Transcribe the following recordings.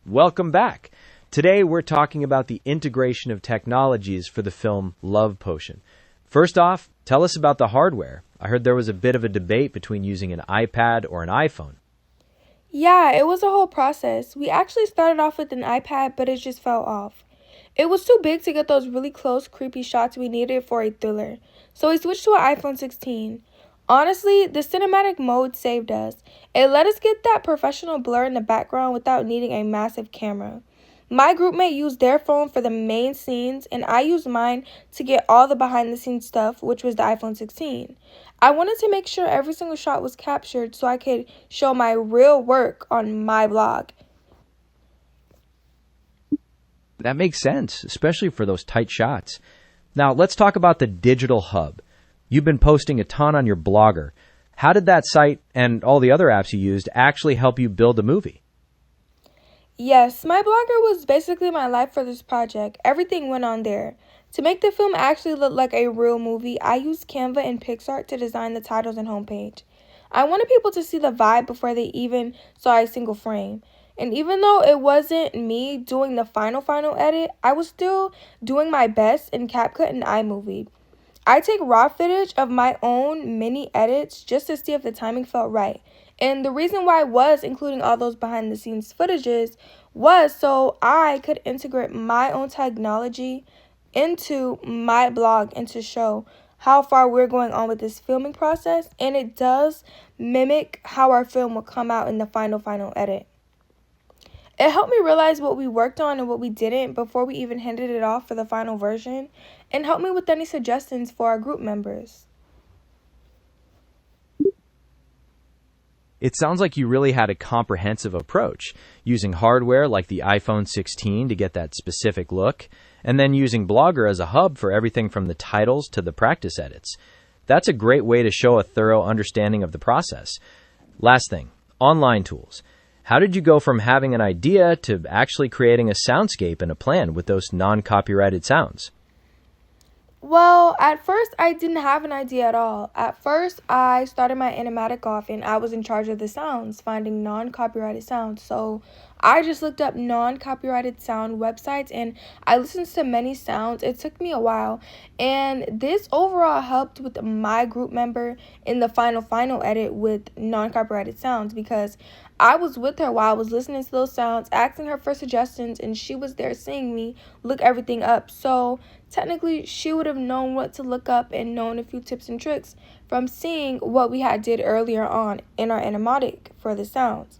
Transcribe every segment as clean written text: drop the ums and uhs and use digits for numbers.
Welcome back. Today we're talking about the integration of technologies for the film Love Potion. First off, tell us about the hardware. I heard there was a bit of a debate between using an iPad or an iPhone. Yeah, it was a whole process. We actually started off with an iPad, but it just fell off. It was too big to get those really close, creepy shots we needed for a thriller, so we switched to an iPhone 16. Honestly, the cinematic mode saved us. It let us get that professional blur in the background without needing a massive camera. My groupmate used their phone for the main scenes, and I used mine to get all the behind the scenes stuff, which was the iPhone 16. I wanted to make sure every single shot was captured so I could show my real work on my blog. That makes sense, especially for those tight shots. Now, let's talk about the Digital Hub. You've been posting a ton on your Blogger. How did that site and all the other apps you used actually help you build a movie? Yes, my blogger was basically my life for this project. Everything went on there. To make the film actually look like a real movie, I used Canva and PixArt to design the titles and homepage. I wanted people to see the vibe before they even saw a single frame. And even though it wasn't me doing the final edit, I was still doing my best in CapCut and iMovie. I take raw footage of my own mini edits just to see if the timing felt right. And the reason why I was including all those behind the scenes footages was so I could integrate my own technology into my blog and to show how far we're going on with this filming process. And it does mimic how our film will come out in the final edit. It helped me realize what we worked on and what we didn't before we even handed it off for the final version, and helped me with any suggestions for our group members. It sounds like you really had a comprehensive approach, using hardware like the iPhone 16 to get that specific look, and then using Blogger as a hub for everything from the titles to the practice edits. That's a great way to show a thorough understanding of the process. Last thing, online tools. How did you go from having an idea to actually creating a soundscape and a plan with those non-copyrighted sounds? Well, at first, I didn't have an idea at all. At first, I started my animatic off and I was in charge of the sounds, finding non copyrighted sounds. So I just looked up non copyrighted sound websites and I listened to many sounds. It took me a while. And this overall helped with my group member in the final edit with non copyrighted sounds because I was with her while I was listening to those sounds, asking her for suggestions, and she was there seeing me look everything up. So technically, she would have known what to look up and known a few tips and tricks from seeing what we had did earlier on in our animatic for the sounds.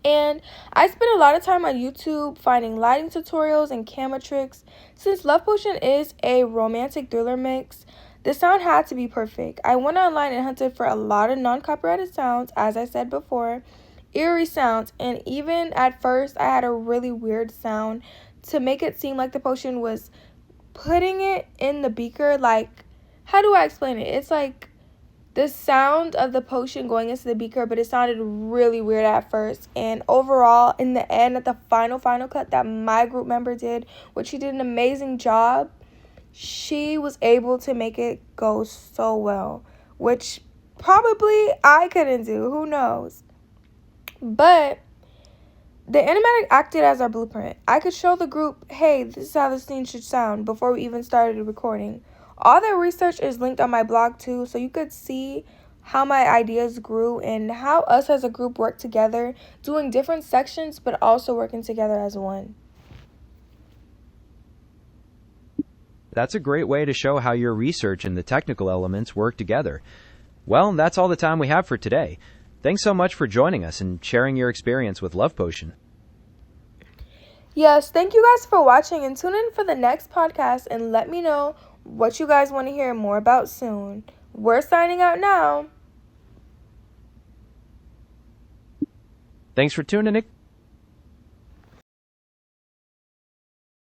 And I spent a lot of time on YouTube finding lighting tutorials and camera tricks. Since Love Potion is a romantic thriller mix, the sound had to be perfect. I went online and hunted for a lot of non-copyrighted sounds, as I said before, eerie sounds, and even at first I had a really weird sound to make it seem like the potion was putting it in the beaker. Like, how do I explain it? It's like the sound of the potion going into the beaker, but it sounded really weird at first. And overall, in the end, at the final cut that my group member did, which she did an amazing job, she was able to make it go so well, which probably I couldn't do. Who knows? But the animatic acted as our blueprint. I could show the group, hey, this is how the scene should sound before we even started recording. All that research is linked on my blog too, so you could see how my ideas grew and how us as a group worked together, doing different sections but also working together as one. That's a great way to show how your research and the technical elements work together. Well, that's all the time we have for today. Thanks so much for joining us and sharing your experience with Love Potion. Yes, thank you guys for watching, and tune in for the next podcast and let me know what you guys want to hear more about soon. We're signing out now. Thanks for tuning in.